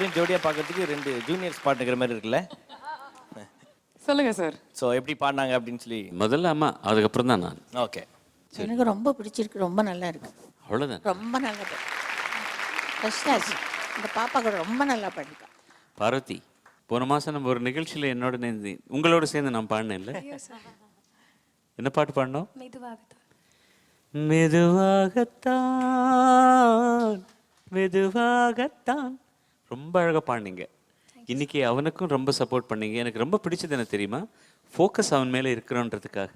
பேரும் ஜோடியா பார்க்கறதுக்கு 2 ஜூனியர்ஸ் பாட்டுங்கிற மாதிரி இருக்குல்ல. சொல்லுங்க சார். ஸோ எப்படி பாடினாங்க அப்படின்னு சொல்லி. முதல்ல அம்மா, அதுக்கப்புறம் தான் நான். ஓகே. எனக்கு ரொம்ப பிடிச்சிருக்கு, ரொம்ப நல்லா இருக்கு. அவ்வளோதான். ரொம்ப நல்லா பாடு. First class. இந்த பாப்பா கூட ரொம்ப நல்லா பாடிருக்கா. பார்வதி, போன மாதம் நம்ம ஒரு நிகழ்ச்சியில் என்னோட உங்களோட சேர்ந்து நான் பாடினேன் இல்லை? என்ன பாட்டு பாடினோம்? மெதுவாகத்தான் மெதுவாகத்தான். ரொம்ப அழகாக பாடினீங்க. இன்னைக்கு அவனுக்கும் ரொம்ப சப்போர்ட் பண்ணீங்க. எனக்கு ரொம்ப பிடிச்சது என்ன தெரியுமா? ஃபோக்கஸ் அவன் மேலே இருக்கிறோன்றதுக்காக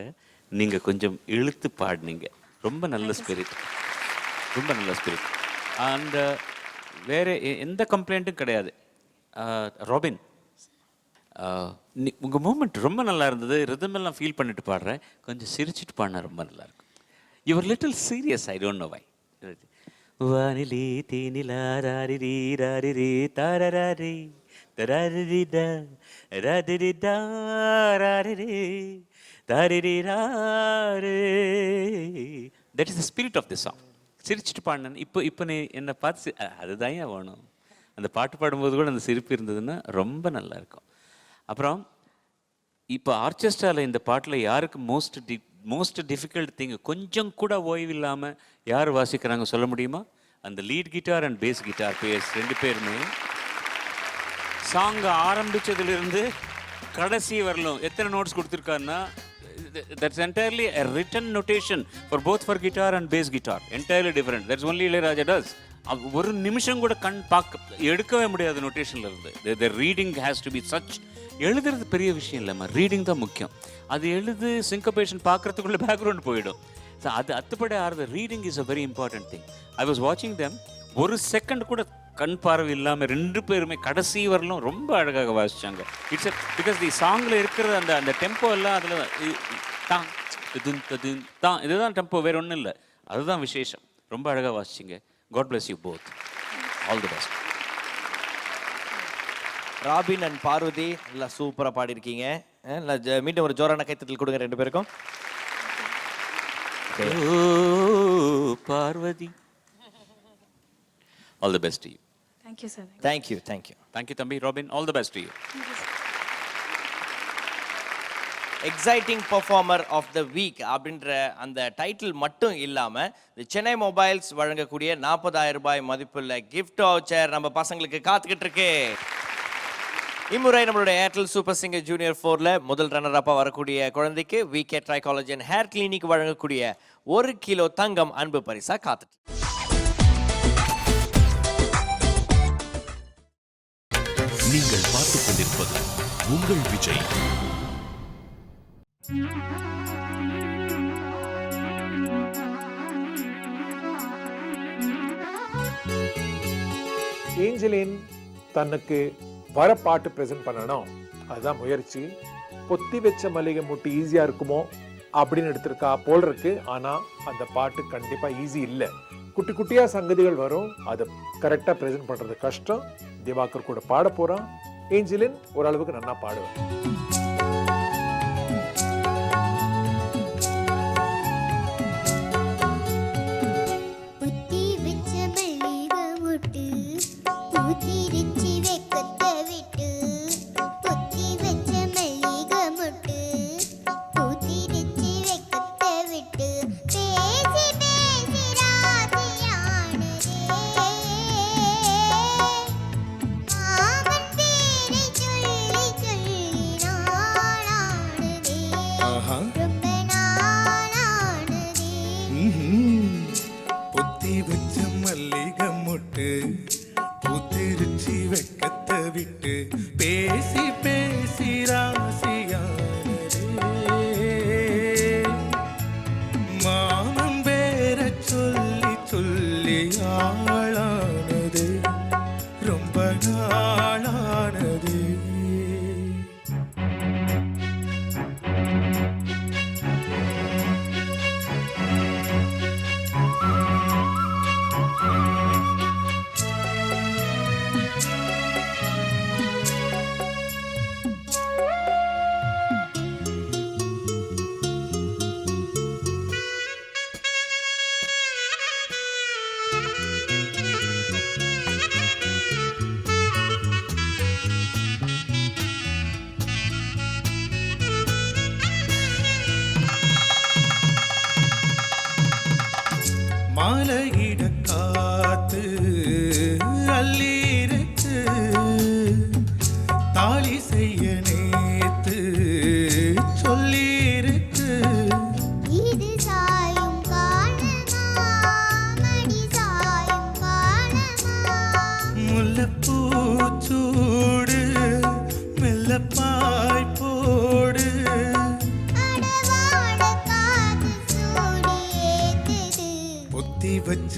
நீங்கள் கொஞ்சம் இழுத்து பாடினீங்க. ரொம்ப நல்ல ஸ்பிரிட், ரொம்ப நல்ல ஸ்பிரிட். அண்ட் வேறு எந்த கம்ப்ளைண்ட்டும் கிடையாது. ராபின், உங்கள் மூமெண்ட் ரொம்ப நல்லா இருந்தது. ரிதம் எல்லாம் ஃபீல் பண்ணிட்டு பாடுறேன். கொஞ்சம் சிரிச்சிட்டு பாடினா ரொம்ப நல்லாயிருக்கும். Your little serious, I don't know why. வானிலே தேனிலா ராரிரி ராரிரி தாரராரி தராரிரிடா ராரிரிடா ராரிரி தாரிரி ராரே. That is the spirit of the song. சிரிச்சிட்டு பாடினேன். இப்போ நீ என்னை பார்த்து அதுதான் ஏன் வேணும். அந்த பாட்டு பாடும்போது கூட அந்த சிரிப்பு இருந்ததுன்னா ரொம்ப நல்லாயிருக்கும். அப்புறம் இப்போ ஆர்கெஸ்ட்ராவில் இந்த பாட்டில் யாருக்கு மோஸ்ட் டிஃபிகல்ட் திங், கொஞ்சம் கூட ஓய்வு இல்லாமல் யார் வாசிக்கிறாங்க சொல்ல முடியுமா? அந்த lead guitar and bass guitar பேர்ஸ் 2 பேருமே சாங் ஆரம்பித்ததுலேருந்து கடைசி வரலும் எத்தனை நோட்ஸ் கொடுத்துருக்காருன்னா, that's entirely a written notation for both for guitar and bass guitar, entirely different. That's only Ilayaraja does. ஒரு நிமிஷம் கூட கண் எடுக்கவே முடியாது நோட்டேஷன்ல இருந்து. the reading has to be such. எழுதுறது பெரிய விஷயம் இல்லைம்மா, ரீடிங் தான் முக்கியம். அது எழுது சிங்கபேஷன் பார்க்கறதுக்குள்ள பேக்ரவுண்ட் போயிடும். ஸோ அது அத்துப்படி ஆறுது. Reading is a very important thing. I was வாட்சிங் தெம். ஒரு செகண்ட் கூட கண் பார்வை இல்லாமல் 2 பேருமே கடைசி வரலும் ரொம்ப அழகாக வாசிச்சாங்க. இட்ஸ் பிகாஸ் தி சாங்கில் இருக்கிற அந்த டெம்போ எல்லாம் அதில் தான் தான் இதுதான் டெம்போ, வேற ஒன்றும் இல்லை. அதுதான் விசேஷம். ரொம்ப அழகாக வாசிச்சிங்க. God bless you both. All the best. Robin and Parvathi நல்லா சூப்பராக பாடியிருக்கீங்க. மீண்டும் ஒரு ஜோரான கைத்தட்டல் கொடுங்க 2 பேருக்கும். Parvathi, all the best to you. Thank you, sir. Thank you. Thank you தம்பி. Robin, all the best to you. Exciting performer of the week அப்படின்ற அந்த டைட்டில் மட்டும் இல்லாமல் இந்த சென்னை மொபைல்ஸ் வழங்கக்கூடிய 40,000 ரூபாய் மதிப்புள்ள கிஃப்ட் வவுச்சர் நம்ம பசங்களுக்கு காத்துக்கிட்டு இருக்கு. இம்முறை நம்மளுடைய ஏர்டெல் சூப்பர் சிங்கர் ஜூனியர் 4ல முதல் ரன்னர் அப்பா வரக்கூடிய குழந்தைக்கு VK trichology and hair clinic வழங்கக்கூடிய 1 கிலோ தங்கம் அன்பு பரிசா காத்துட்டு. நீங்கள் பார்த்துக் கொண்டிருப்பது உங்கள் விஜய். ஏஞ்சலின் தனக்கு வர பாட்டு ப்ரெசென்ட் பண்ணணும், அதுதான் முயற்சி. பொத்தி வச்ச மல்லிகை முட்டி ஈஸியாக இருக்குமோ அப்படின்னு எடுத்திருக்கா போல் இருக்கு. ஆனால் அந்த பாட்டு கண்டிப்பாக ஈஸி இல்லை. குட்டி குட்டியாக சங்கதிகள் வரும், அதை கரெக்டாக ப்ரெசென்ட் பண்ணுறது கஷ்டம். திவாகர் கூட பாட போகிறான். ஏஞ்சலின் ஓரளவுக்கு நல்லா பாடுவான். பொத்தி வச்ச மல்லிகை முட்டு பூத்திருச்சி வெக்கத்தை விட்டு பேசி பேசி ராசியானதே மாமன் பேர சொல்லி சொல்லி ஆளானது ரொம்ப நாளானது.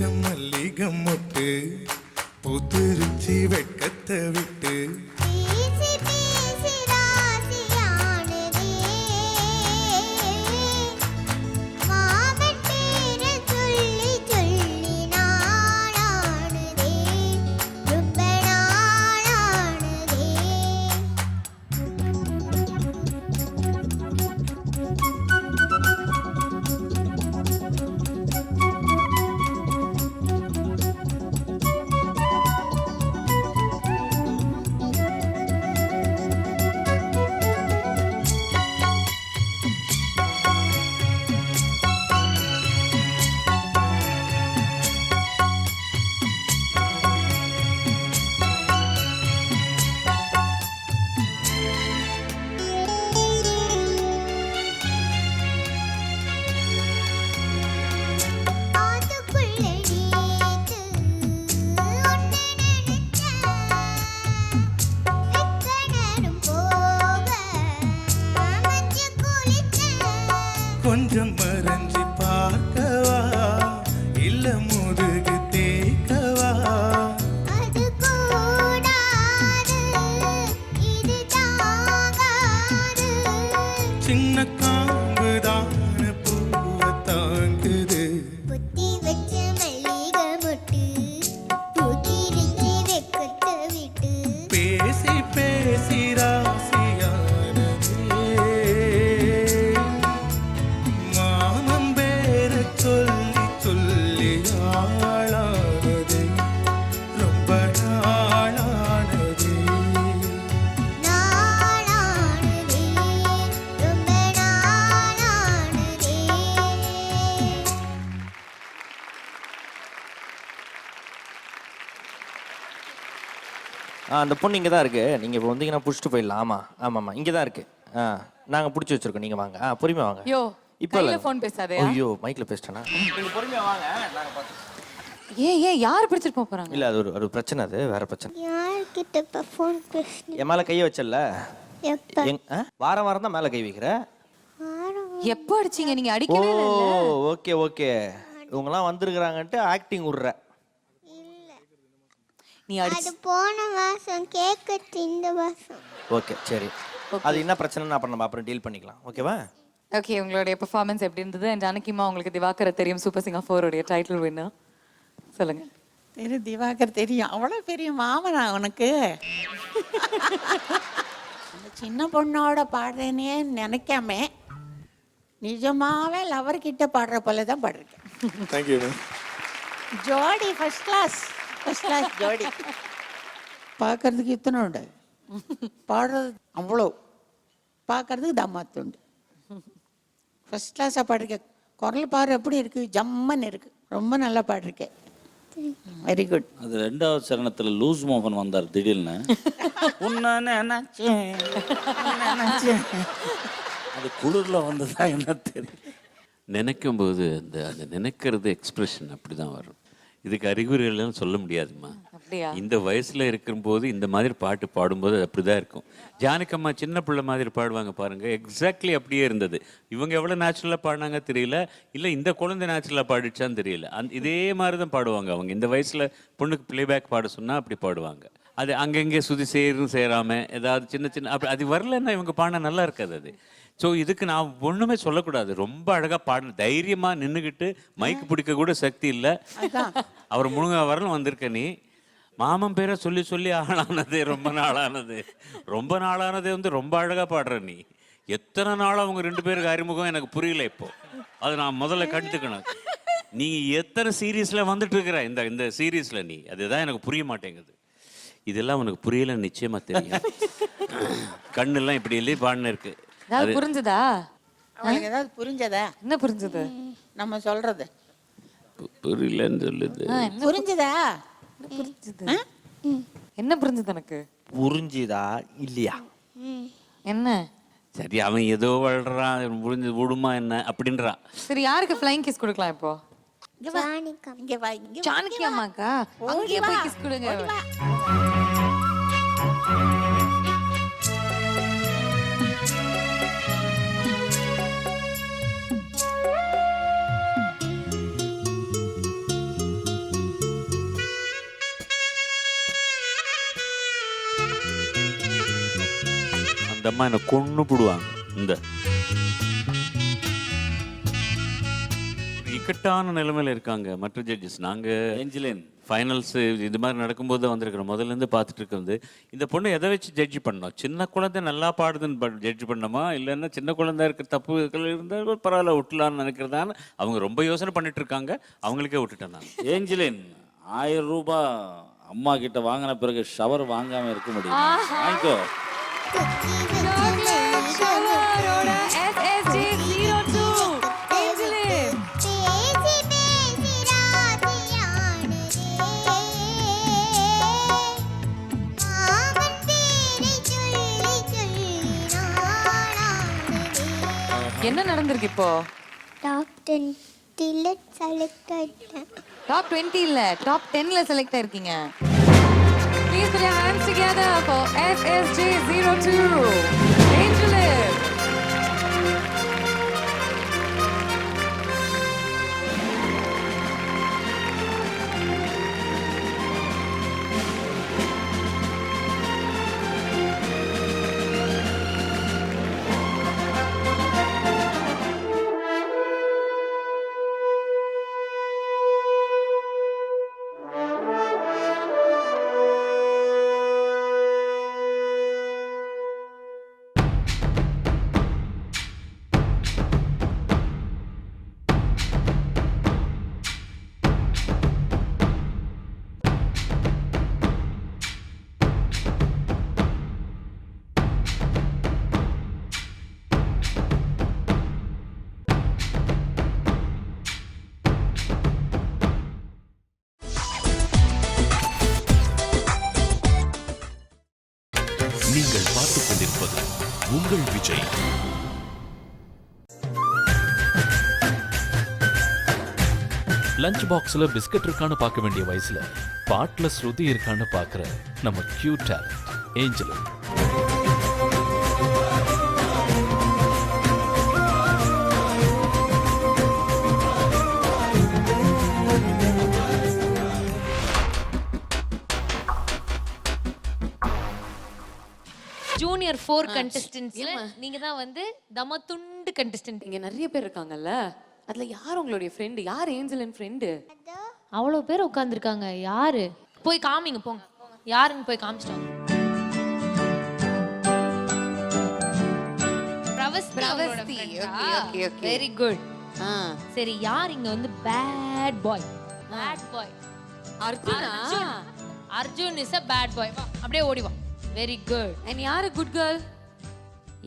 கொஞ்சம் மல்லிகை மொட்டு பூத்துருச்சி வெட்கத்தை விட்டு கொஞ்சம் மறைஞ்சி பார்க்கவா இல்ல முதுகு தேய்க்கவா சின்ன காம்புதான பூவை தாங்குது பேசி பேசி ராசியானதே மாமன் பேர சொல்லி சொல்லி ஆளானதே ரொம்ப நாளானதே அந்த பொண்ணு இங்கே தான் இருக்கு. நீங்கள் இப்போ வந்தீங்கன்னா பிடிச்சிட்டு போயிடலாம். ஆமாம் ஆமாம்மா இங்கே தான் இருக்கு. நாங்கள் பிடிச்சி வச்சிருக்கோம். நீங்கள் வாங்க. பொறுமையாக வாங்க. யோ இப்போ கையில ஃபோன் பேசாதே. ஐயோ மைக்கில் பேசிட்டேனா? நீங்கள் பொறுமையாக வாங்க. நாங்கள் பார்த்து ஏன் யார் பிடிச்சிட்டு போறாங்க? இல்லை அது ஒரு பிரச்சனை. அது வேற பிரச்சனை. யார்கிட்ட ஃபோன் பேசுனீங்க? என் மேலே கையை வச்சல. எப்ப? வாரம் வாரம் தான் மேலே கை வைக்கிற. எப்போ அடிச்சீங்க? நீங்க அடிக்கவே ஓ இல்ல. Okay okay. இவங்கெல்லாம் வந்திருக்கிறாங்கன்ட்டு ஆக்டிங் விட்ற. நீ அடிச்சு அது போன மாசம் கேக்கு இந்த மாசம். ஓகே சரி. அது என்ன பிரச்சனைன்னு அப்புறம் டீல் பண்ணிக்கலாம். ஓகேவா? ஓகே, உங்களுடைய பெர்ஃபார்மன்ஸ் எப்படி இருந்தது? அண்ட் ஜானகிமா, உங்களுக்கு திவாகர் தெரியும், சூப்பர் சிங்கர் 4 உடைய டைட்டில் வின்னர். சொல்லுங்க. திவாகர் தெரியும். அவ்வளோ பெரிய மாமனா உனக்கு. அந்த சின்ன பொண்ணோட பாடுறேனே நினைக்காம நிஜமாவே லவர்கிட்ட பாடுற போல தான் பாடுறேன். தேங்க்யூ. ஜோடி ஃபர்ஸ்ட் கிளாஸ் ஜோடி. பார்க்கறதுக்கு இத்தனை உண்டு, பாடுறது அவ்வளோ, பார்க்கறதுக்கு தம்மாத்துண்டு. ஃபர்ஸ்ட் கிளாஸாக பாடிருக்கேன். குரல் பாரு எப்படி இருக்கு, ஜம்மன் இருக்கு. ரொம்ப நல்லா பாடிருக்கேன். Very good. அது 2வது சரணத்தில் லூஸ் மோகன் வந்தார் திடீர்னு. உன்ன நினைச்சேன். அது குளிரில் வந்ததா என்ன தெரியும். நினைக்கும் போது அந்த நினைக்கிறது எக்ஸ்பிரஷன் அப்படி தான் வரும். இதுக்கு அறிகுறிகள்லாம் சொல்ல முடியாதுமா. இந்த வயசுல இருக்கும்போது இந்த மாதிரி பாட்டு பாடும்போது அது அப்படிதான் இருக்கும். ஜானகம்மா சின்ன பிள்ளை மாதிரி பாடுவாங்க பாருங்க, எக்ஸாக்ட்லி அப்படியே இருந்தது. இவங்க எவ்வளவு நேச்சுரலா பாடினாங்க தெரியல, இல்ல இந்த குழந்தை நேச்சுரலா பாடிச்சான்னு தெரியல. இதே மாதிரி தான் பாடுவாங்க அவங்க. இந்த வயசுல பொண்ணுக்கு பிளேபேக் பாட சொன்னா அப்படி பாடுவாங்க. அது அங்கங்கே சுதி சேராம ஏதாவது சின்ன சின்ன அப்படி அது வரலன்னா இவங்க பாடினா நல்லா இருக்காது அது. ஸோ இதுக்கு நான் ஒன்றுமே சொல்லக்கூடாது. ரொம்ப அழகாக பாடின, தைரியமாக நின்றுக்கிட்டு மைக்கு பிடிக்க கூட சக்தி இல்லை. அவர் முழுங்க வரலும் வந்திருக்க நீ. மாமன் பேரை சொல்லி சொல்லி ஆளானது ரொம்ப நாளானது. ரொம்ப நாளானது ரொம்ப அழகாக பாடுற நீ. எத்தனை நாளாக அவங்க 2 பேருக்கு அறிமுகம் எனக்கு புரியல. இப்போ அது நான் முதல்ல கற்றுக்கணும். நீ எத்தனை சீரீஸில் வந்துட்டு இருக்கிற இந்த சீரீஸில் நீ, அதுதான் எனக்கு புரிய மாட்டேங்குது. இதெல்லாம் உனக்கு புரியல நிச்சயமாக தெரியும். கண்ணெல்லாம் இப்படி இல்லையே பாடின இருக்கு. ஏதாவது புரிஞ்சதா? அவங்களுக்கு ஏதாவது புரிஞ்சதா? என்ன புரிஞ்சது? நம்ம சொல்றது புரியலன்னு சொல்லுது. புரிஞ்சதா? புரிஞ்சது. என்ன புரிஞ்சது எனக்கு? புரிஞ்சுதா இல்லையா? என்ன? சரி, அவன் ஏதோ வளர்றான், புரிஞ்சு விடுமா என்ன அப்படின்றான். சரி, யாருக்கு ஃப்ளைங் கிஸ் கொடுக்கலாம் இப்போ? இங்க வா. ஜானகி அம்மாக்கா? அங்கேயே போய் கிஸ் கொடுங்க. அந்த அம்மா என்னை கொன்னு போடுவாங்க. இந்த இக்கட்டான நிலைமையில இருக்காங்க மற்ற ஜட்ஜஸ். நாங்கள் ஏஞ்சலின் ஃபைனல்ஸ் இது மாதிரி நடக்கும்போது தான் வந்திருக்கிறோம். முதல்லேருந்து பார்த்துட்டு இருக்கிறது இந்த பொண்ணு எதை வச்சு ஜட்ஜ் பண்ணோம்? சின்ன குழந்தை நல்லா பாடுதுன்னு ஜட்ஜ் பண்ணோமா, இல்லைன்னா சின்ன குழந்தை இருக்கிற தப்புகள் இருந்தால் பரவாயில்ல விட்டுலான்னு நினைக்கிறதான்னு அவங்க ரொம்ப யோசனை பண்ணிட்டு இருக்காங்க. அவங்களுக்கே விட்டுட்டேன் நான். ஏஞ்சலின் 1000 ரூபாய் அம்மா கிட்ட வாங்கின பிறகு ஷவர் வாங்காம இருக்க முடியும். வாங்கிக்கோ. என்ன நடந்திருக்கு இப்போ? டாப் 20ல செலக்ட் ஆயிட்டேன். டாப் 20 இல்ல, டாப் 10ல செலக்ட் ஆயிருக்கீங்க. Please put your hands together for SSJ02 Angelin. நீங்கள் பார்த்துக் கொண்டிருப்பது உங்கள் விஜய். லஞ்ச் பாக்ஸ்ல பிஸ்கட் இருக்கான்னு பார்க்க வேண்டிய வயசுல பாட்ல ஸ்ருதி இருக்கான்னு பார்க்கிற நம்ம கியூட் டேலண்ட் ஏஞ்சலின். ஜூனியர் 4 கண்டஸ்டன்ட்ஸ்ல நீங்க தான் வந்து தமத்துண்டு கண்டஸ்டன்ட். இங்க நிறைய பேர் இருக்காங்கல்ல, அதுல யார் உங்களுடைய ஃப்ரெண்டு? யார் ஏஞ்சலின் ஃப்ரெண்டு? அவ்வளவு பேர் உட்கார்ந்துருக்காங்க. யாரு? போய் காமிங்க போங்க. யாருன்னு போய் காமிச்சிட்டு வாங்க. பிரவஸ்தி. ஓகே. Very good. சரி, யார் இங்க வந்து பேட் பாய்? பேட் பாய் அர்ஜுனா? Arjun is a bad boy. வா, அப்படியே ஓடி வா. Very good. அண்ட் யாரு குட் கேர்ள்?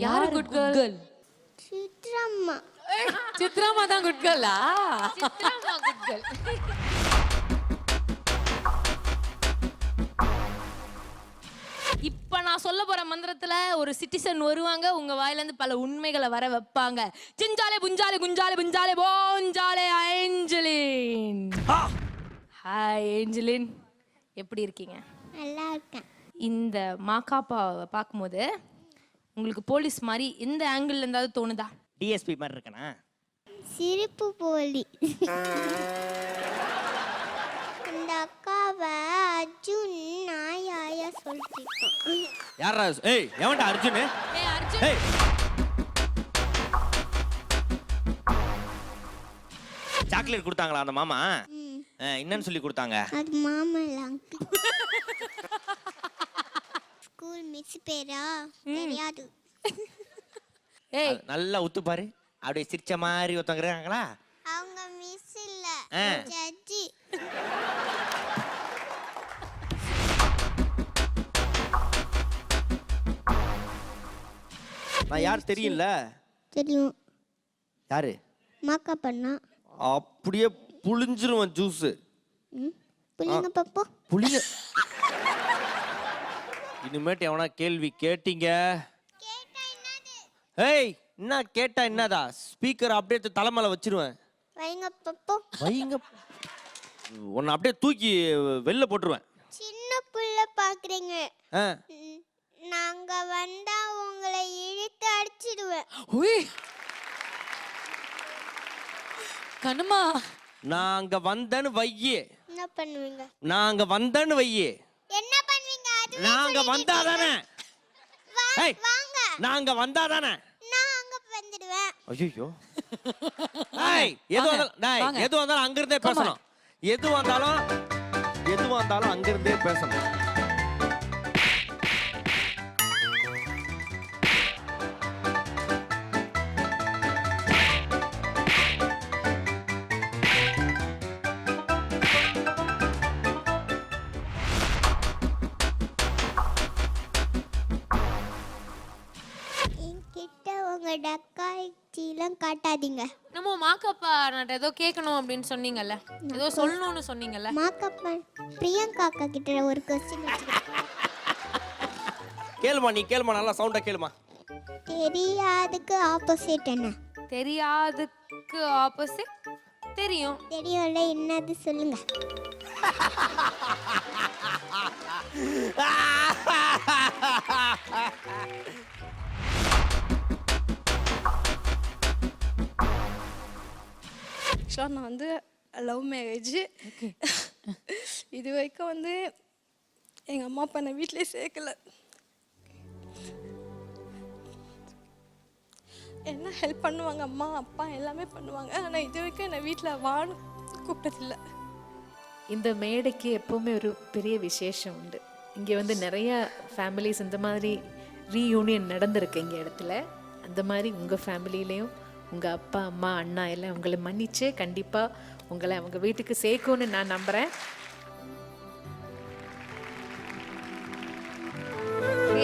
யாரு குட் கேர்ள்? சித்ரம்மா. சித்ராமா தான் குட் கேர்ளா? சித்ராமா குட் கேர்ள். இப்ப நான் சொல்ல போற மந்திரத்துல ஒரு சிட்டிசன் வருவாங்க, உங்க வாயில இருந்து பல உண்மைகளை வர வைப்பாங்க. சிஞ்சாலே புஞ்சாலே குஞ்சாலே புஞ்சாலே போஞ்சாலே ஏஞ்சலின். ஹாய் ஏஞ்சலின், எப்படி இருக்கீங்க? நல்லா இருக்கேன். இந்த மாக்காப்பாவை பார்க்கும்போது உங்களுக்கு போலீஸ் மாதிரி எந்த ஆங்கிள் இருந்தாவது தோணுதா? டிஎஸ்பி மாதிரி இருக்கனா? சிரிப்பு போலி. இந்த அக்காவை அர்ஜுன் நாயாயா சொல்லிருக்கோம். யாரா? ஏய், எவன்டா அர்ஜுன்? ஏய் அர்ஜுன். ஏய், சாக்லேட் கொடுத்தாங்களா அந்த மாமா? என்னன்னு சொல்லி கொடுத்தாங்க? அது மாமலாம். ஸ்கூல் மிஸ் பேரா தெரியாது. ஏய், நல்லா உத்து பாரு, அப்படியே சிரிச்ச மாதிரி ஒருத்தங்க இருக்காங்களா? அவங்க மிஸ் இல்ல, ஜட்ஜி. நான் யார் தெரியும்ல? தெரியும். யாரு? மாக்கா பண்ணா அப்படியே புளிஞ்சிருவேன் ஜூஸ். புளிங்க பாப்போ. புளிங்க. இனிமேட்டு எவனா கேள்வி கேட்டீங்க? ஏய், என்ன கேட்டா என்னதா? ஸ்பீக்கர் அப்படியே தலைமையில வச்சிருவேன். வைங்க பாப்போ. வைங்க. உன்னை அப்படியே தூக்கி வெளில போட்டுருவேன். சின்ன புள்ள பாக்குறீங்க. நாங்க வந்தா உங்களை இழுத்து அடிச்சிடுவேன். உய் கண்ணுமா, நாங்க வந்தேன்னு வையே. என்ன பண்ணுவீங்க? நாங்க வந்தேன்னு வையே. என்ன பண்ணுவீங்க? நாங்க வந்தாதானே ஏய் நாங்க வந்தாதானே நான் அங்க வந்துடுவேன். ஐயோ ஏய் எது வந்தாலும் டேய் எது வந்தாலும் அங்க இருந்தே பேசணும். எது வந்தாலும் அங்க இருந்தே பேசணும். என்கிட்ட உங்க டக்காய்ச்சிலாம் காட்டாதீங்க. நம்ம மாக்கப்பா நான் ஏதோ கேட்கணும் அப்படின்னு சொன்னீங்கல்ல, ஏதோ சொல்லணும்னு சொன்னீங்கல்ல. மாக்கப்பா பிரியங்கா அக்கா கிட்ட ஒரு கொஸ்டின் வச்சிருக்கேன். கேளுமா நீ கேளுமா நல்லா சவுண்டா கேளுமா. தெரியாதுக்கு ஆப்போசிட் என்ன? தெரியாதுக்கு ஆப்போசிட் தெரியும். தெரியும்ல, என்னது சொல்லுங்க. ஆக்சுவலாக நான் வந்து லவ் மேரேஜ். இது வரைக்கும் வந்து எங்கள் அம்மா அப்பா என்னை வீட்டிலே சேர்க்கல. என்ன ஹெல்ப் பண்ணுவாங்க, அம்மா அப்பா எல்லாமே பண்ணுவாங்க. ஆனால் இது வரைக்கும் என்னை வீட்டில் வான்னு கூப்பிட்டதில்லை. இந்த மேடைக்கு எப்போவுமே ஒரு பெரிய விசேஷம் உண்டு. இங்கே வந்து நிறைய ஃபேமிலிஸ் இந்த மாதிரி ரீயூனியன் நடந்திருக்கு இங்கே இடத்துல. அந்த மாதிரி உங்கள் ஃபேமிலியிலையும் உங்கள் அப்பா அம்மா அண்ணா எல்லாம் உங்களை மன்னிச்சு கண்டிப்பாக உங்களை அவங்க வீட்டுக்கு சேர்க்கும்னு நான் நம்புகிறேன்.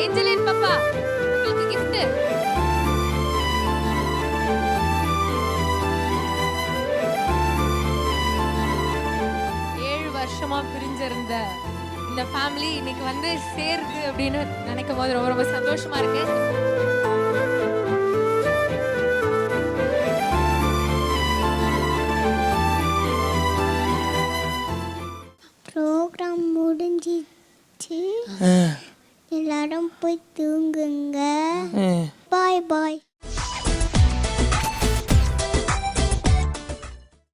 ஏஞ்சலின் பாப்பா உங்களுக்கு gift. வருஷமா பிரிஞ்சிருந்த இந்த ஃபேமிலி இன்னைக்கு வந்து சேருது அப்படின்னு நினைக்கும் போது ரொம்ப ரொம்ப சந்தோஷமா இருக்கு. ப்ரோக்ராம் முடிஞ்சிச்சு, எல்லாரும் போய் தூங்குங்க. பாய் பாய்.